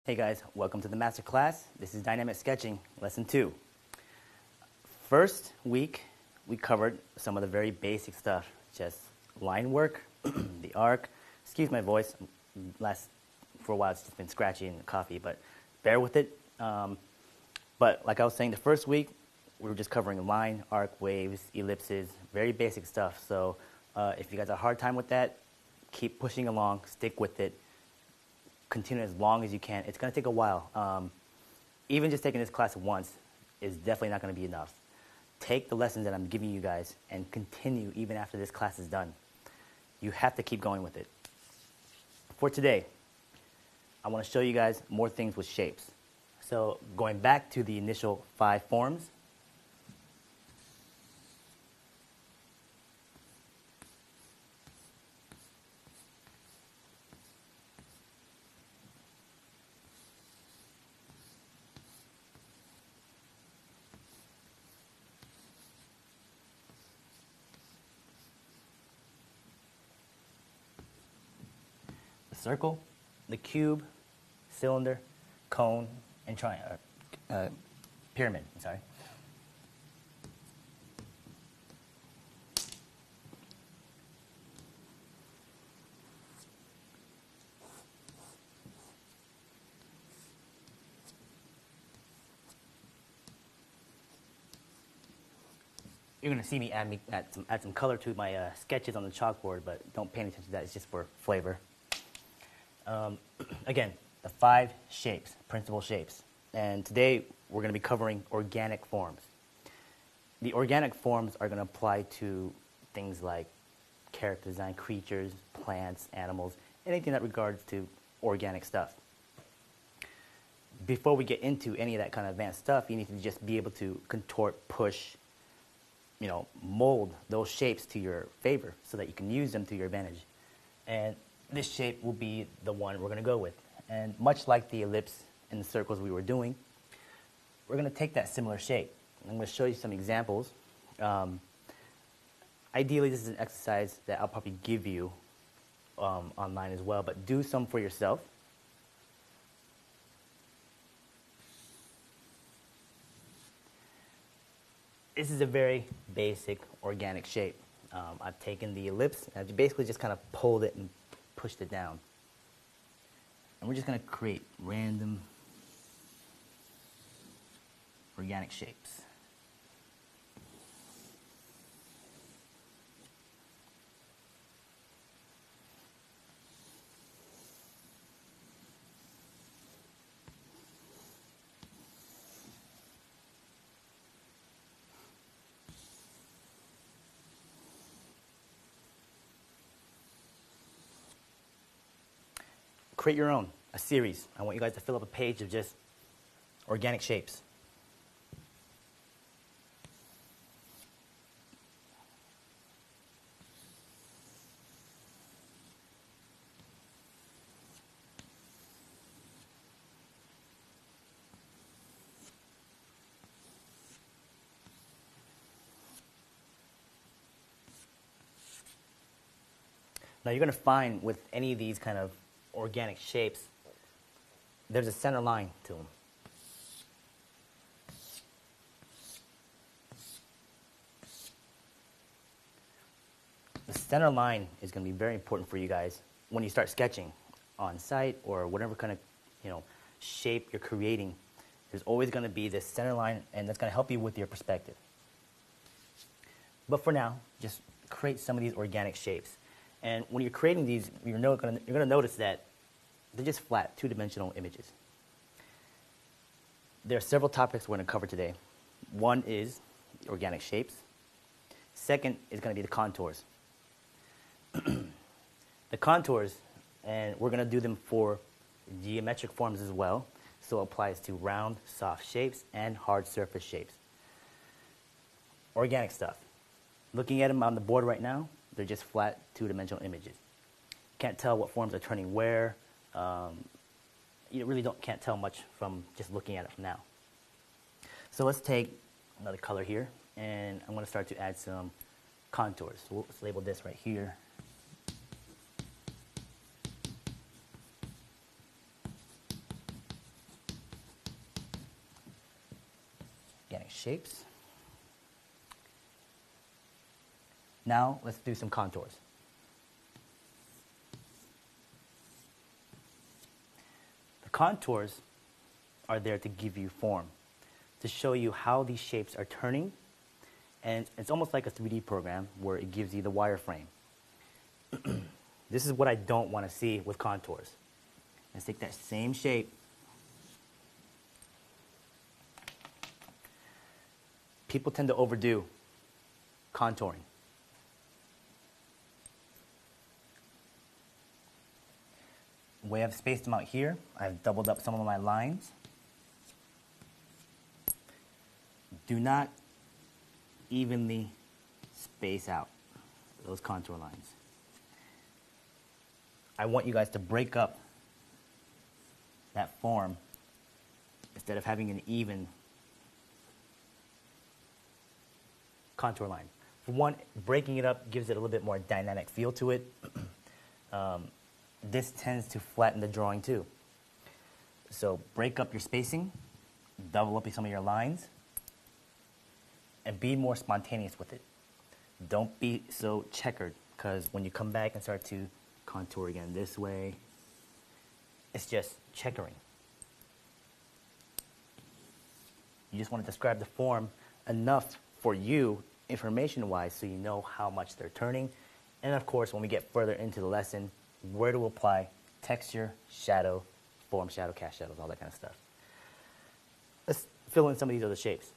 Hey guys, welcome to the master class. This is Dynamic Sketching, Lesson 2. First week, we covered some of the very basic stuff, just line work, the arc. Excuse my voice, for a while it's just been scratchy and coffee, but bear with it. But like I was saying, the first week, we were just covering line, arc, waves, ellipses, very basic stuff. So if you guys have a hard time with that, keep pushing along, stick with it. Continue as long as you can. It's going to take a while. Even just taking this class once is definitely not going to be enough. Take the lessons that I'm giving you guys and continue even after this class is done. You have to keep going with it. For today, I want to show you guys more things with shapes. So going back to the initial 5 forms, the circle, the cube, cylinder, cone, and pyramid. Sorry. You're going to see me add some color to my sketches on the chalkboard, but don't pay any attention to that. It's just for flavor. Again, the 5 shapes, principal shapes. And today, we're going to be covering organic forms. The organic forms are going to apply to things like character design, creatures, plants, animals, anything that regards to organic stuff. Before we get into any of that kind of advanced stuff, you need to just be able to contort, push, mold those shapes to your favor so that you can use them to your advantage. And this shape will be the one we're going to go with. And much like the ellipse and the circles we were doing, we're going to take that similar shape. I'm going to show you some examples. Ideally, this is an exercise that I'll probably give you online as well, but do some for yourself. This is a very basic organic shape. I've taken the ellipse and I've basically just kind of pulled it and pushed it down. And we're just going to create random organic shapes. Create your own, a series. I want you guys to fill up a page of just organic shapes. Now you're going to find with any of these kind of organic shapes, there's a center line to them. The center line is going to be very important for you guys when you start sketching on site or whatever kind of shape you're creating. There's always going to be this center line, and that's going to help you with your perspective. But for now, just create some of these organic shapes. And when you're creating these, you're going to notice that they're just flat, two-dimensional images. There are several topics we're going to cover today. One is organic shapes. Second is going to be the contours. The contours, and we're going to do them for geometric forms as well, so it applies to round, soft shapes and hard surface shapes. Organic stuff. Looking at them on the board right now, they're just flat, two-dimensional images. Can't tell what forms are turning where. You really can't tell much from just looking at it from now. So let's take another color here, and I'm going to start to add some contours. So let's label this right here. my shapes. Now let's do some contours. The contours are there to give you form, to show you how these shapes are turning, and it's almost like a 3D program where it gives you the wireframe. This is what I don't want to see with contours. Let's take that same shape. People tend to overdo contouring. The way I've spaced them out here, I've doubled up some of my lines. Do not evenly space out those contour lines. I want you guys to break up that form instead of having an even contour line. For one, breaking it up gives it a little bit more dynamic feel to it. This tends to flatten the drawing too. So break up your spacing, double up some of your lines, and be more spontaneous with it. Don't be so checkered, because when you come back and start to contour again this way, it's just checkering. You just want to describe the form enough for you, information-wise, so you know how much they're turning. And of course, when we get further into the lesson, where to apply texture, shadow, form, shadow, cast shadows, all that kind of stuff. Let's fill in some of these other shapes.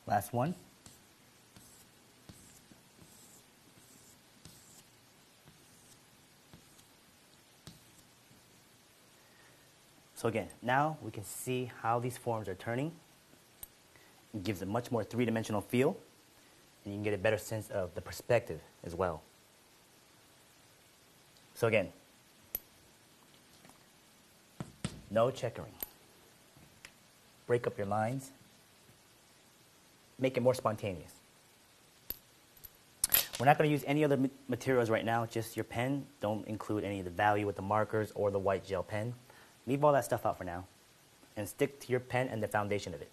Last one. So again, now we can see how these forms are turning. It gives a much more three-dimensional feel, and you can get a better sense of the perspective as well. So again, no checkering. Break up your lines. Make it more spontaneous. We're not going to use any other materials right now, just your pen. Don't include any of the value with the markers or the white gel pen. Leave all that stuff out for now, and stick to your pen and the foundation of it.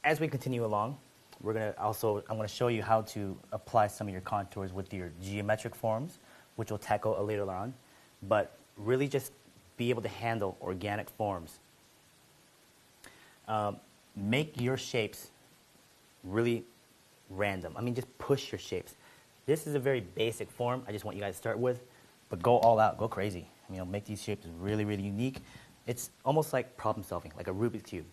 As we continue along, I'm going to show you how to apply some of your contours with your geometric forms, which we'll tackle later on, but really just be able to handle organic forms. Make your shapes really random. I mean, just push your shapes. This is a very basic form I just want you guys to start with, but go all out, go crazy. Make these shapes really, really unique. It's almost like problem solving, like a Rubik's Cube.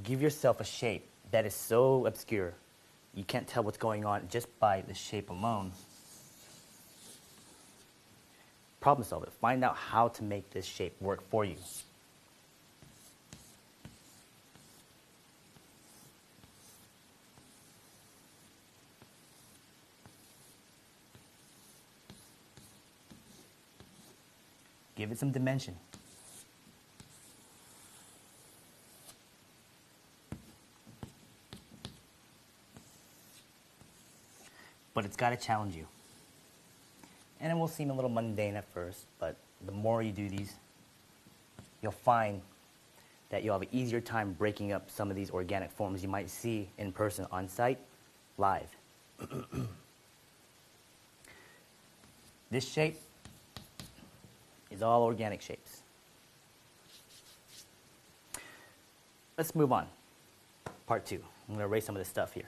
Give yourself a shape that is so obscure, you can't tell what's going on just by the shape alone. Problem solve it. Find out how to make this shape work for you. Give it some dimension. but it's got to challenge you. And it will seem a little mundane at first, but the more you do these, you'll find that you'll have an easier time breaking up some of these organic forms you might see in person on site, live. This shape is all organic shapes. Let's move on. Part 2. I'm going to erase some of this stuff here.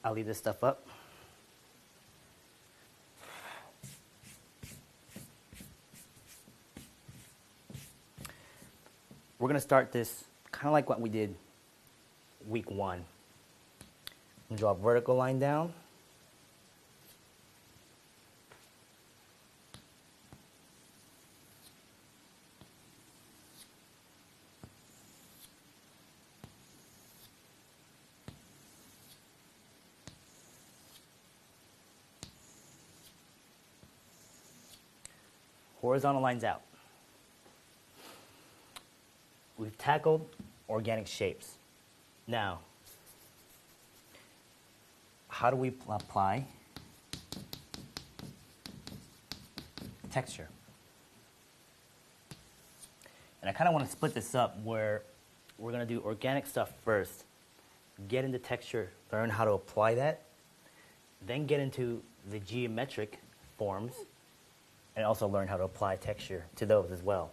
I'll leave this stuff up. We're going to start this kind of like what we did week 1. I'm going to draw a vertical line down. Horizontal lines out. We've tackled organic shapes. Now, how do we apply texture? And I kind of want to split this up where we're going to do organic stuff first, get into texture, learn how to apply that, then get into the geometric forms, and also learn how to apply texture to those as well.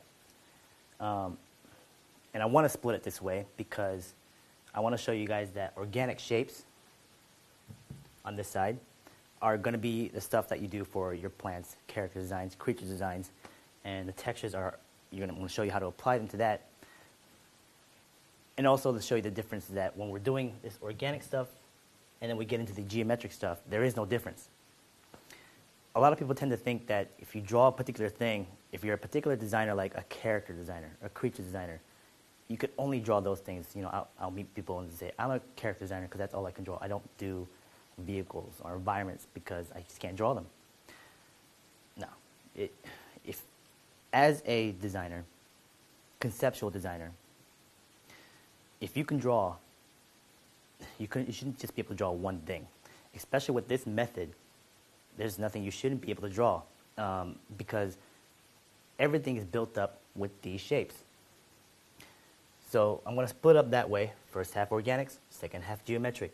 And I want to split it this way because I want to show you guys that organic shapes on this side are going to be the stuff that you do for your plants, character designs, creature designs, and the textures are, I'm going to show you how to apply them to that. And also to show you the difference that when we're doing this organic stuff and then we get into the geometric stuff, there is no difference. A lot of people tend to think that if you draw a particular thing, if you're a particular designer like a character designer, a creature designer, you could only draw those things. You know, I'll meet people and say, I'm a character designer because that's all I can draw. I don't do vehicles or environments because I just can't draw them. No. If as a designer, conceptual designer, if you can draw, you shouldn't just be able to draw one thing. Especially with this method, there's nothing you shouldn't be able to draw because everything is built up with these shapes. So I'm going to split up that way. First half organics, second half geometric.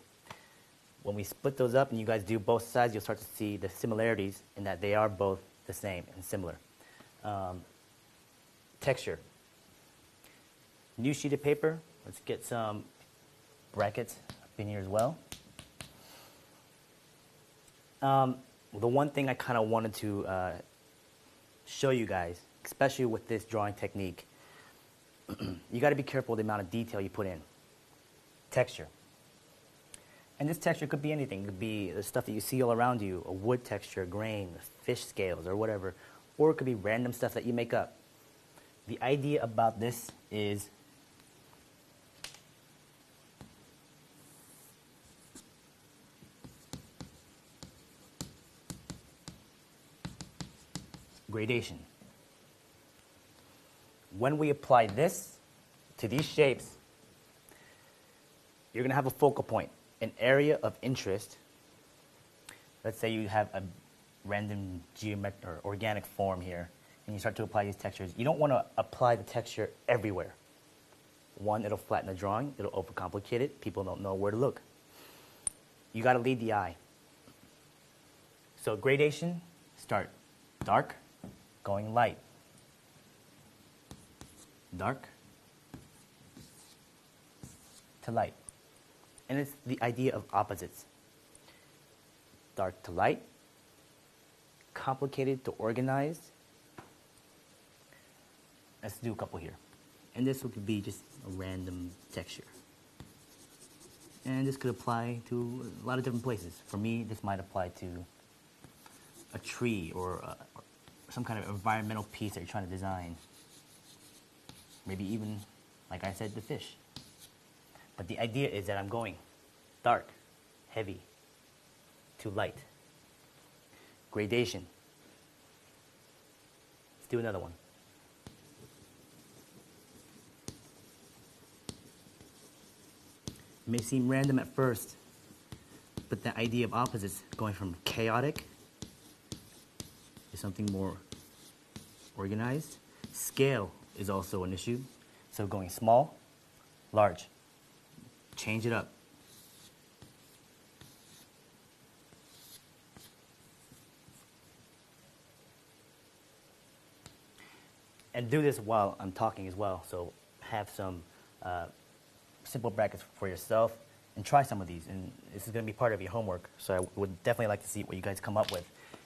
When we split those up and you guys do both sides, you'll start to see the similarities in that they are both the same and similar. Texture. New sheet of paper. Let's get some brackets up in here as well. The one thing I kind of wanted to show you guys, especially with this drawing technique, you got to be careful with the amount of detail you put in. Texture. And this texture could be anything. It could be the stuff that you see all around you, a wood texture, grain, fish scales, or whatever. Or it could be random stuff that you make up. The idea about this is gradation. When we apply this to these shapes, you're going to have a focal point, an area of interest. Let's say you have a random geometric or organic form here, and you start to apply these textures. You don't want to apply the texture everywhere. One, it'll flatten the drawing. It'll overcomplicate it. People don't know where to look. You got to lead the eye. So gradation, start dark, going light. Dark to light. And it's the idea of opposites. Dark to light, complicated to organized. Let's do a couple here. And this would be just a random texture. And this could apply to a lot of different places. For me, this might apply to a tree or some kind of environmental piece that you're trying to design. Maybe even like I said, the fish. But the idea is that I'm going dark, heavy, to light. Gradation. Let's do another one. It may seem random at first, but the idea of opposites, going from chaotic to something more organized. Scale is also an issue. So going small, large. Change it up. And do this while I'm talking as well. So have some simple brackets for yourself and try some of these. And this is going to be part of your homework. So I would definitely like to see what you guys come up with.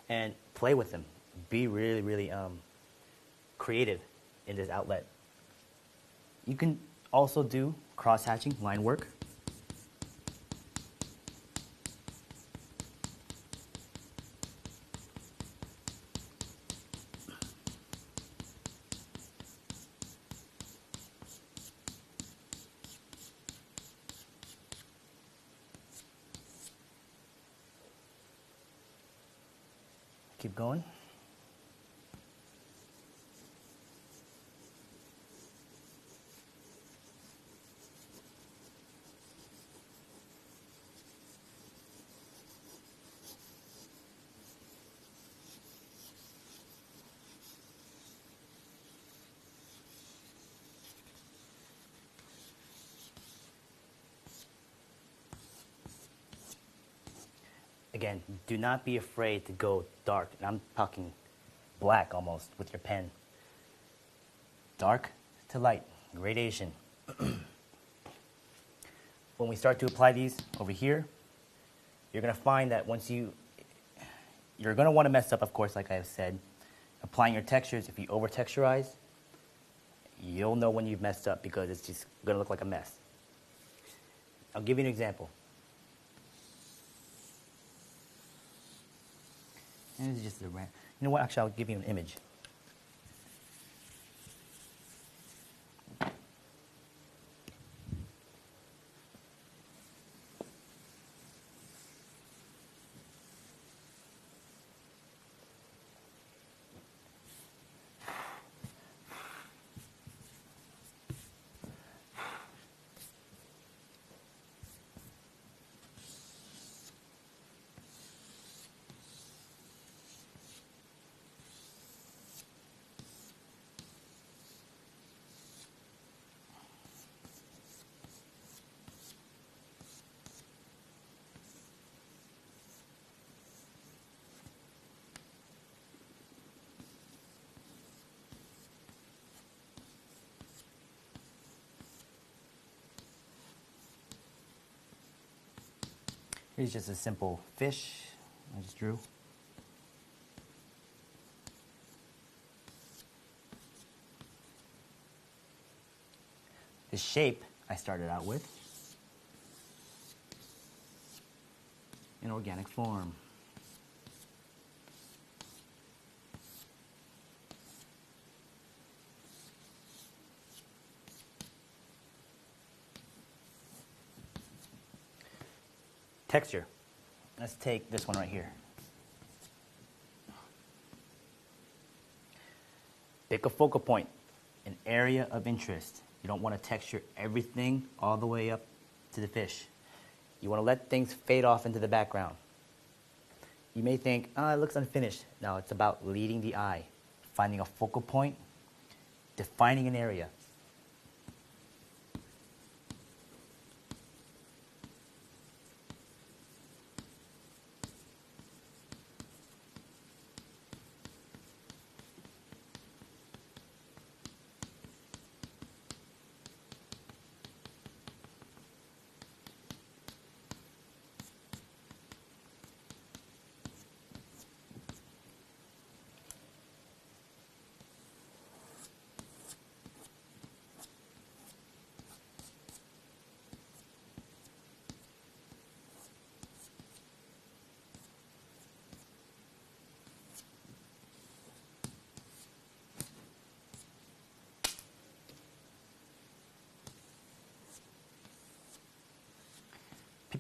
And play with them. Be really, really creative in this outlet. You can also do cross-hatching, line work. Keep going. Again, do not be afraid to go dark. And I'm talking black almost with your pen. Dark to light, gradation. When we start to apply these over here, you're going to find that you're going to want to mess up, of course, like I've said. Applying your textures, if you over texturize, you'll know when you've messed up because it's just going to look like a mess. I'll give you an example. And this is just a rant. You know what? Actually, I'll give you an image. Here's just a simple fish I just drew. The shape I started out with in organic form. Texture. Let's take this one right here. Pick a focal point, an area of interest. You don't want to texture everything all the way up to the fish. You want to let things fade off into the background. You may think, it looks unfinished. No, it's about leading the eye, finding a focal point, defining an area.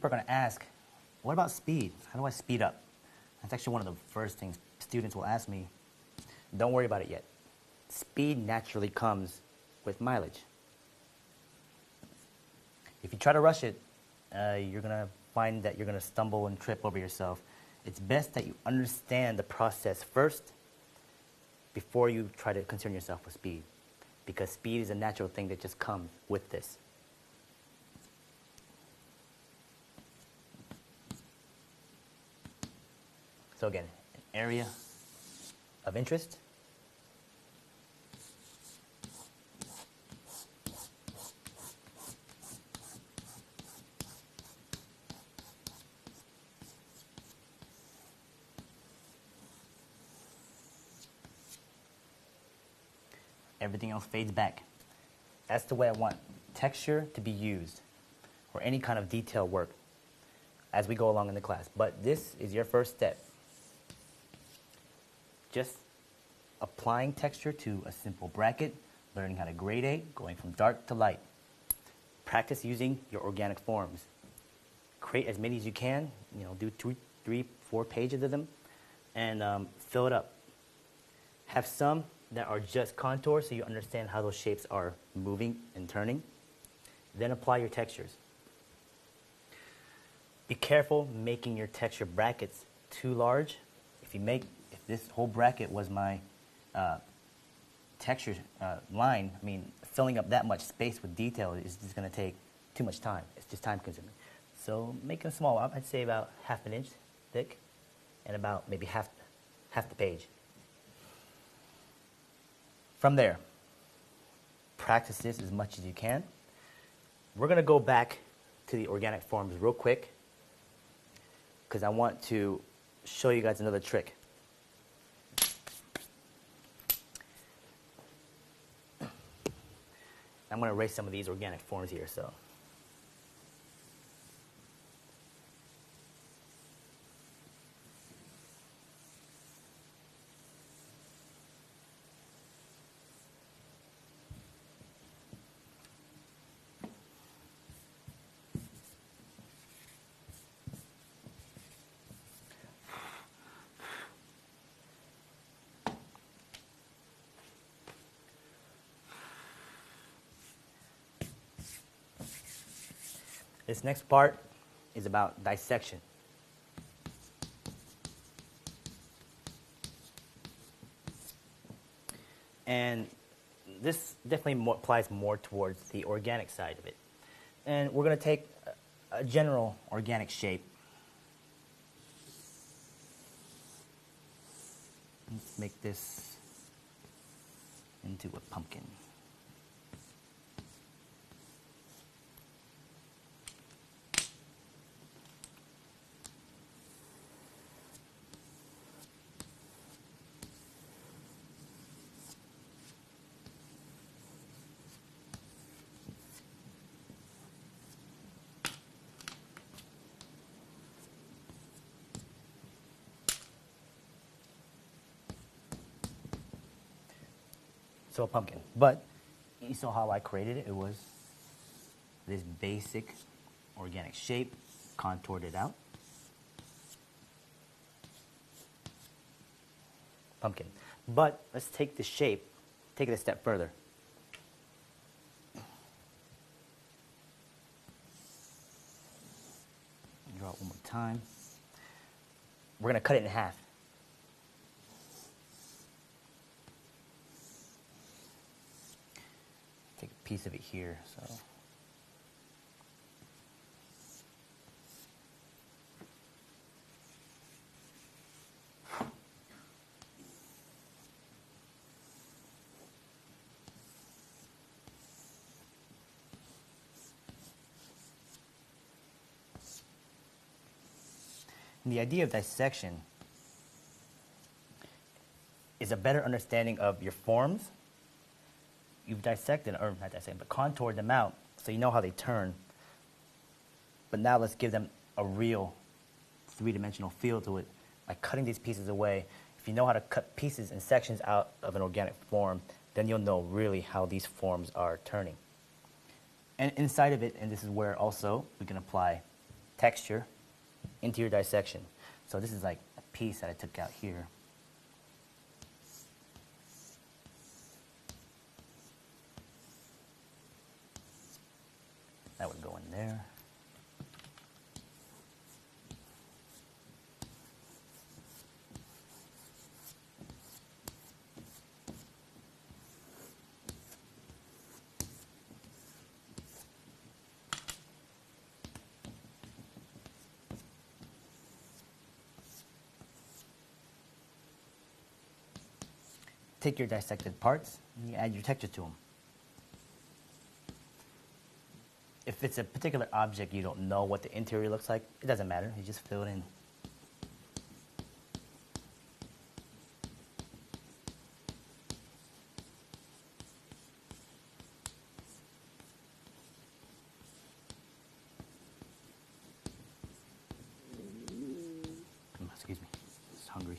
people are going to ask, what about speed? How do I speed up? That's actually one of the first things students will ask me. Don't worry about it yet. Speed naturally comes with mileage. If you try to rush it, you're going to find that you're going to stumble and trip over yourself. It's best that you understand the process first before you try to concern yourself with speed, because speed is a natural thing that just comes with this. So again, an area of interest. Everything else fades back. That's the way I want texture to be used, or any kind of detail work as we go along in the class. But this is your first step. Just applying texture to a simple bracket, learning how to gradate, going from dark to light. Practice using your organic forms. Create as many as you can, do 2, 3, 4 pages of them, and fill it up. Have some that are just contours so you understand how those shapes are moving and turning. Then apply your textures. Be careful making your texture brackets too large. If this whole bracket was my texture line, filling up that much space with detail is just going to take too much time. It's just time consuming. So make them small. I'd say about 1/2 inch thick and about maybe half the page. From there, practice this as much as you can. We're going to go back to the organic forms real quick because I want to show you guys another trick. I'm going to erase some of these organic forms here. This next part is about dissection. And this definitely applies more towards the organic side of it. And we're going to take a general organic shape. Let's make this into a pumpkin. So a pumpkin. But you saw how I created it. It was this basic organic shape, contoured it out. Pumpkin. But let's take the shape, take it a step further. Draw it one more time. We're going to cut it in half. Take a piece of it here. And the idea of dissection is a better understanding of your forms. You've dissected, or not dissected, but contoured them out so you know how they turn. But now let's give them a real three-dimensional feel to it by cutting these pieces away. If you know how to cut pieces and sections out of an organic form, then you'll know really how these forms are turning. And inside of it, and this is where also we can apply texture into your dissection. So this is like a piece that I took out here. That would go in there. Take your dissected parts and you add your texture to them. If it's a particular object you don't know what the interior looks like, it doesn't matter. You just fill it in. Excuse me, I'm just hungry.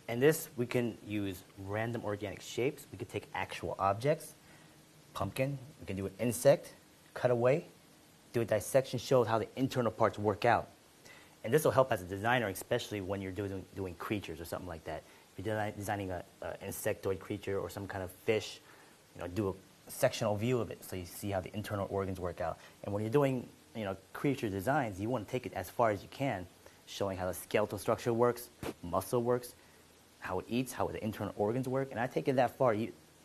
In this, we can use random organic shapes. We could take actual objects, pumpkin, we can do an insect, cut away, do a dissection, show how the internal parts work out. And this will help as a designer, especially when you're doing creatures or something like that. If you're designing an insectoid creature or some kind of fish, do a sectional view of it so you see how the internal organs work out. And when you're doing creature designs, you want to take it as far as you can, showing how the skeletal structure works, muscle works, how it eats, how the internal organs work. And I take it that far.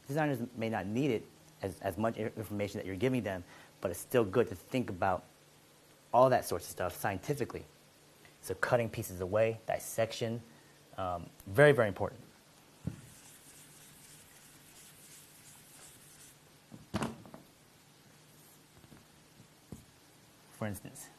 Designers may not need it as much information that you're giving them, but it's still good to think about all that sorts of stuff scientifically. So cutting pieces away, dissection, very, very important. For instance,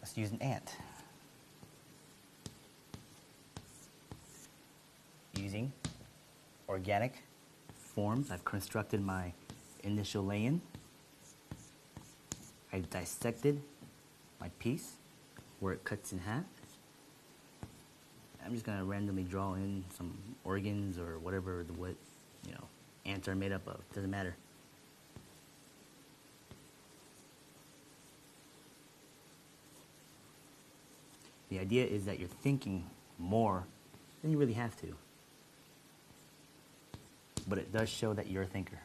let's use an ant. Using organic forms, I've constructed my initial lay-in. I've dissected my piece where it cuts in half. I'm just going to randomly draw in some organs or whatever ants are made up of. Doesn't matter. The idea is that you're thinking more than you really have to. But it does show that you're a thinker.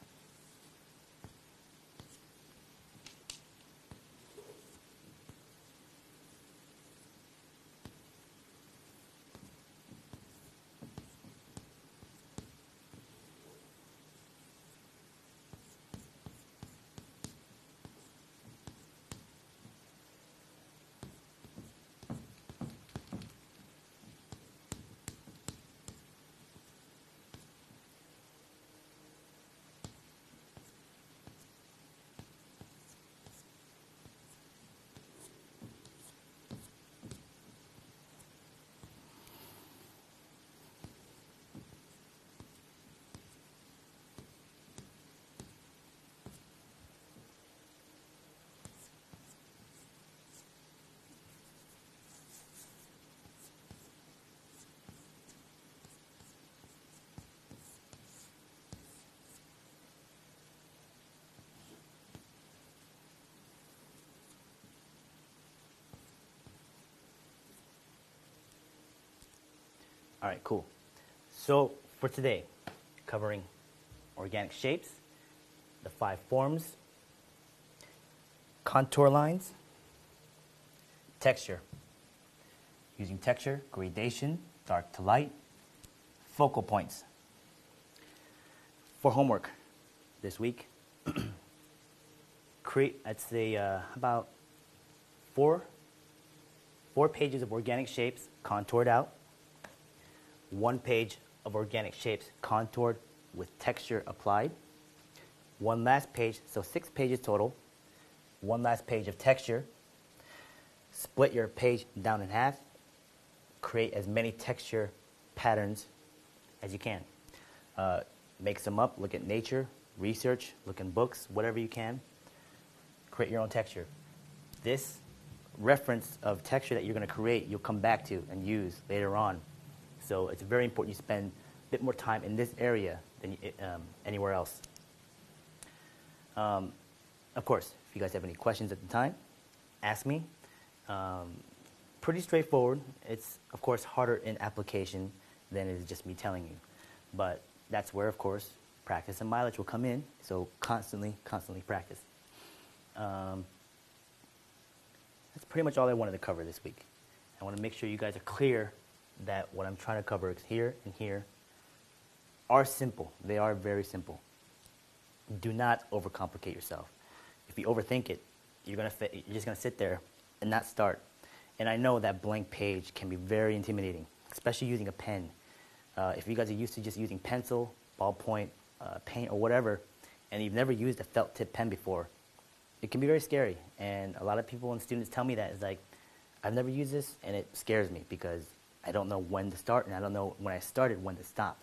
All right, cool. So for today, covering organic shapes, the 5 forms, contour lines, texture. using texture, gradation, dark to light, focal points. For homework this week, create, I'd say, about four pages of organic shapes contoured out, 1 page of organic shapes contoured with texture applied, 1 last page, so 6 pages total, 1 last page of texture. Split your page down in half, create as many texture patterns as you can. Mix them up, look at nature, research, look in books, whatever you can. Create your own texture. This reference of texture that you're going to create, you'll come back to and use later on. So it's very important you spend a bit more time in this area than anywhere else. Of course, if you guys have any questions at the time, ask me. Pretty straightforward. It's, of course, harder in application than it is just me telling you. But that's where, of course, practice and mileage will come in. So constantly practice. That's pretty much all I wanted to cover this week. I want to make sure you guys are clear that what I'm trying to cover is here and here are simple. They are very simple. Do not overcomplicate yourself. If you overthink it, you're just going to sit there and not start. And I know that blank page can be very intimidating, especially using a pen. If you guys are used to just using pencil, ballpoint, paint, or whatever, and you've never used a felt tip pen before, it can be very scary. And a lot of people and students tell me that. It's like, I've never used this, and it scares me because I don't know when to start, and I don't know when I started when to stop.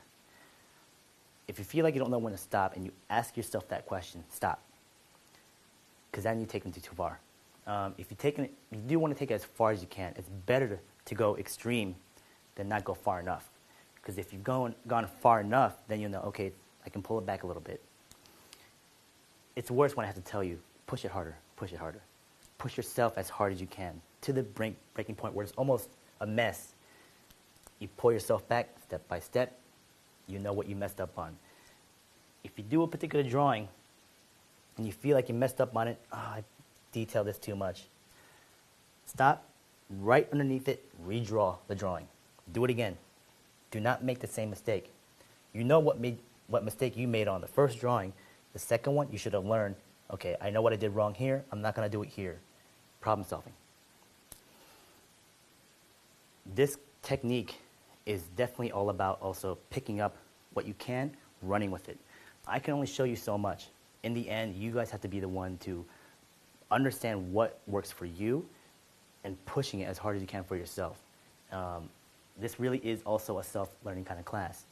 If you feel like you don't know when to stop and you ask yourself that question, stop. Because then you're taking it too far. If you do want to take it as far as you can. It's better to go extreme than not go far enough. Because if you've gone far enough, then you'll know, okay, I can pull it back a little bit. It's worse when I have to tell you, push it harder, push it harder. Push yourself as hard as you can to the breaking point where it's almost a mess. You pull yourself back step by step. You know what you messed up on. If you do a particular drawing and you feel like you messed up on it, I detailed this too much. Stop, right underneath it, redraw the drawing. Do it again. Do not make the same mistake. You know what mistake you made on the first drawing. The second one, you should have learned, okay, I know what I did wrong here. I'm not going to do it here. Problem solving. This technique is definitely all about also picking up what you can, running with it. I can only show you so much. In the end, you guys have to be the one to understand what works for you and pushing it as hard as you can for yourself. This really is also a self-learning kind of class.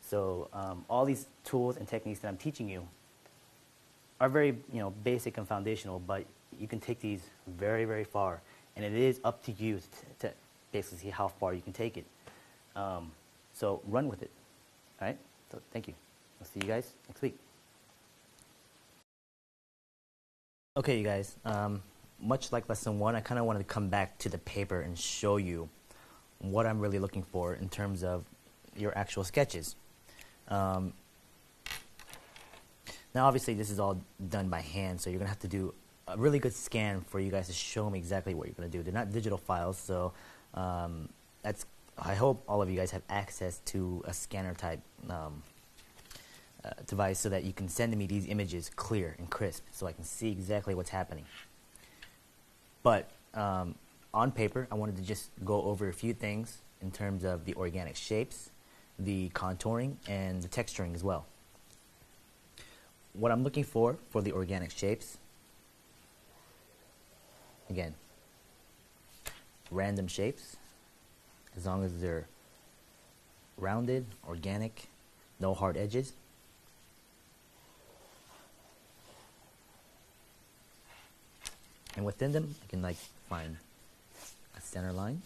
So all these tools and techniques that I'm teaching you are very basic and foundational, but you can take these very, very far. And it is up to you to basically see how far you can take it. So run with it. All right? So thank you. I'll see you guys next week. Okay, you guys. Much like lesson 1, I kind of wanted to come back to the paper and show you what I'm really looking for in terms of your actual sketches. Now, obviously, this is all done by hand, so you're going to have to do a really good scan for you guys to show me exactly what you're going to do. They're not digital files, so I hope all of you guys have access to a scanner type device so that you can send me these images clear and crisp so I can see exactly what's happening. But on paper, I wanted to just go over a few things in terms of the organic shapes, the contouring, and the texturing as well. What I'm looking for the organic shapes, again, random shapes, as long as they're rounded, organic, no hard edges. And within them, I can find a center line.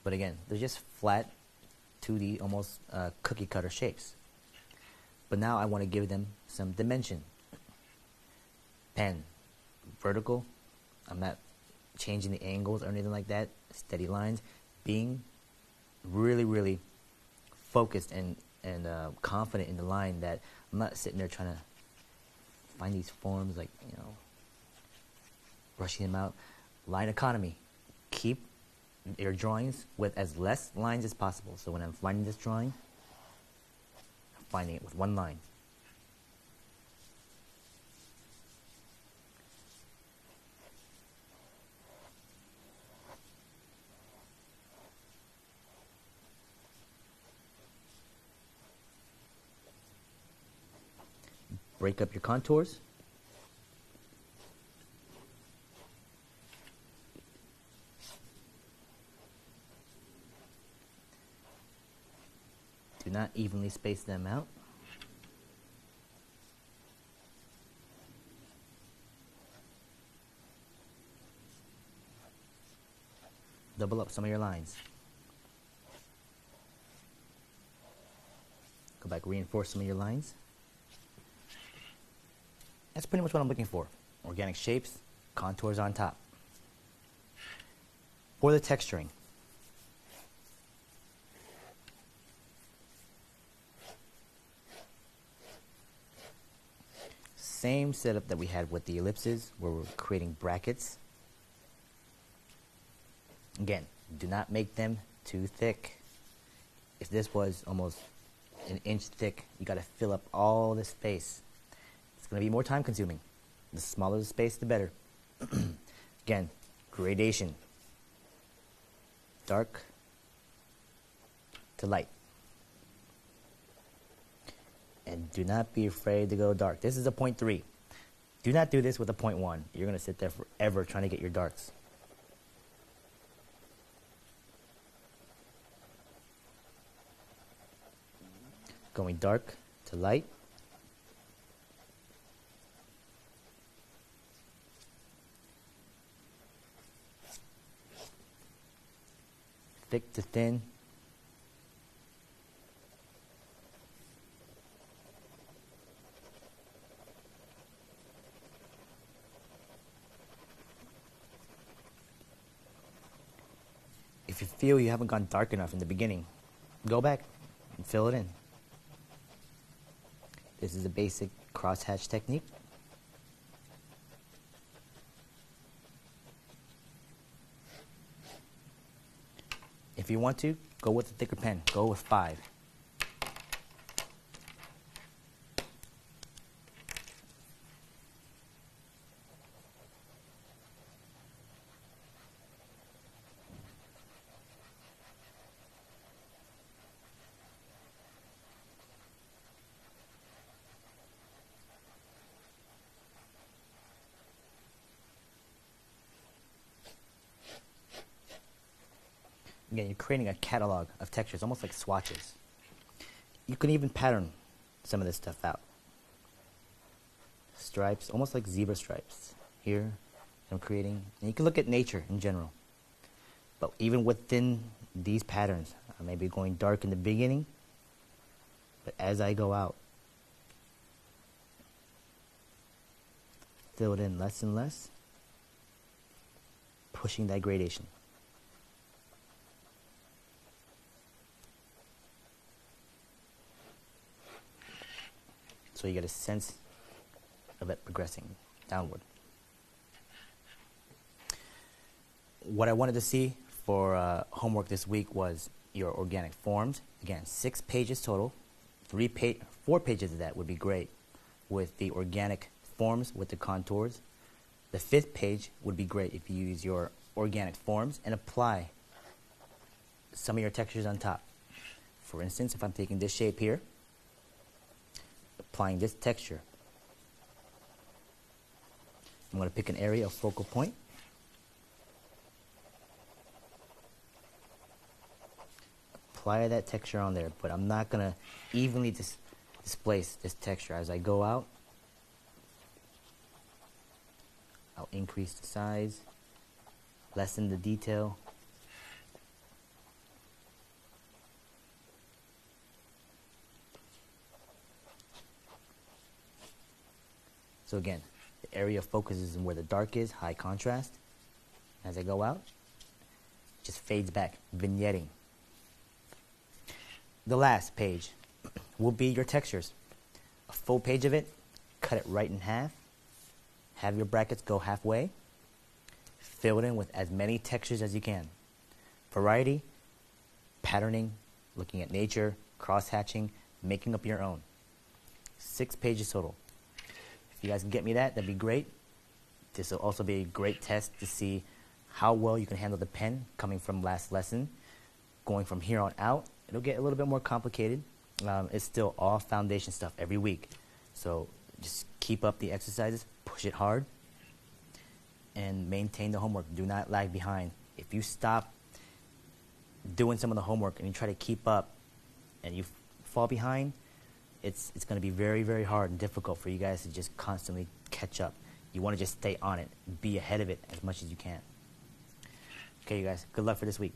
But again, they're just flat, 2D, almost cookie cutter shapes. But now I want to give them some dimension. Pen, vertical. I'm not changing the angles or anything like that. Steady lines. Being really, really focused and confident in the line that I'm not sitting there trying to find these forms brushing them out. Line economy. Keep your drawings with as less lines as possible. So when I'm finding this drawing, I'm finding it with one line. Break up your contours. Do not evenly space them out. Double up some of your lines. Go back, reinforce some of your lines. That's pretty much what I'm looking for. Organic shapes, contours on top. For the texturing, same setup that we had with the ellipses, where we're creating brackets. Again, do not make them too thick. If this was almost an inch thick, you got to fill up all the space. It's going to be more time consuming. The smaller the space, the better. Again, gradation. Dark to light. And do not be afraid to go dark. This is a 0.3. Do not do this with a 0.1. You're going to sit there forever trying to get your darks. Going dark to light. Thick to thin. If you feel you haven't gone dark enough in the beginning, go back and fill it in. This is a basic crosshatch technique. If you want to, go with a thicker pen. Go with 5. Again, you're creating a catalog of textures, almost like swatches. You can even pattern some of this stuff out. Stripes, almost like zebra stripes. Here, I'm creating, and you can look at nature in general. But even within these patterns, I may be going dark in the beginning, but as I go out, fill it in less and less, pushing that gradation. So you get a sense of it progressing downward. What I wanted to see for homework this week was your organic forms. Again, 6 pages total. 4 pages of that would be great with the organic forms with the contours. The 5th page would be great if you use your organic forms and apply some of your textures on top. For instance, if I'm taking this shape here, applying this texture, I'm going to pick an area of focal point. Apply that texture on there, but I'm not going to evenly displace this texture. As I go out, I'll increase the size, lessen the detail. So again, the area of focus is where the dark is, high contrast. As I go out, it just fades back, vignetting. The last page will be your textures. A full page of it, cut it right in half. Have your brackets go halfway. Fill it in with as many textures as you can. variety, patterning, looking at nature, cross-hatching, making up your own. 6 pages total. If you guys can get me that, that'd be great. This will also be a great test to see how well you can handle the pen coming from last lesson. Going from here on out, it'll get a little bit more complicated. It's still all foundation stuff every week. So just keep up the exercises, push it hard, and maintain the homework. Do not lag behind. If you stop doing some of the homework and you try to keep up and you fall behind, it's going to be very, very hard and difficult for you guys to just constantly catch up. You want to just stay on it, be ahead of it as much as you can. Okay, you guys, good luck for this week.